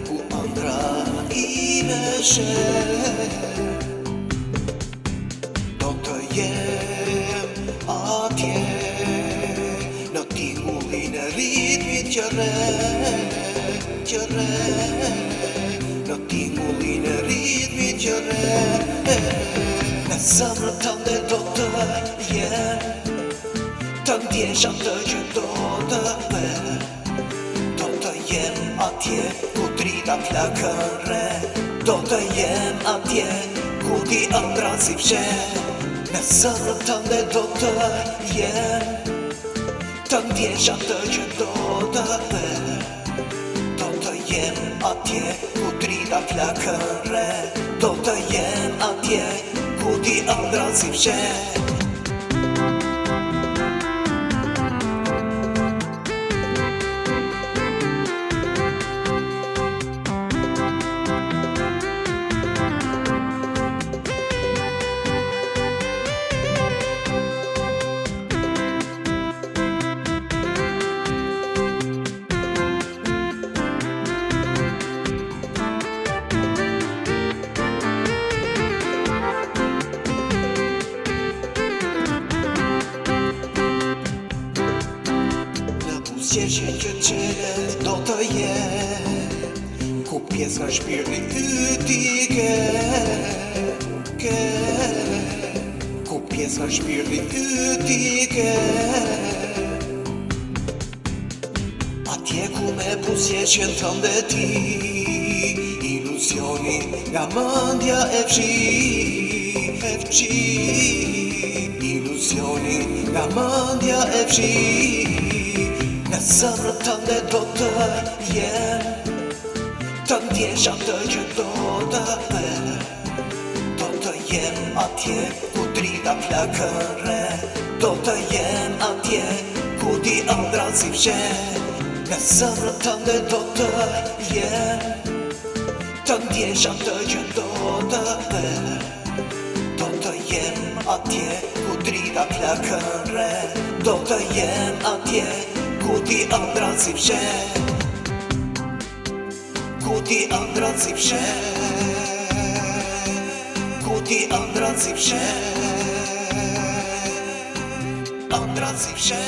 ku ëndra ime do të jem atje në tingullin e ritmit që re në tingullin e ritmit që re në zemrën tënde do të jem të ndjesh atë që do të ve do të jem atje ku drita flakën re do të jem atje ku ti ëndra si fshe në zemrën tënde do të jem të ndjesh atë që do të ve do të jem atje ku drita flakën re do të jem atje ku ti ëndra si fshe Qeshin që qelet do të jem ku pjesë nga shpirti yti ke ku pjesë nga shpirti yti ke atje ku me pusjeqen tënde ti ilusioni nga mendja e fshi ilusioni nga mendja e fshi në zemrën tënde do të jem të ndjesh atë që do të ve do të jem atje ku drita flakën re do të jem atje ku ti ëndra si fshe në zemrën tënde do të jem të ndjesh atë që do të ve do të jem atje ku drita flakën re do të jem atje ku ti ëndra si fshe ku ti ëndra si fshe ku ti ëndra si fshe ëndra si fshe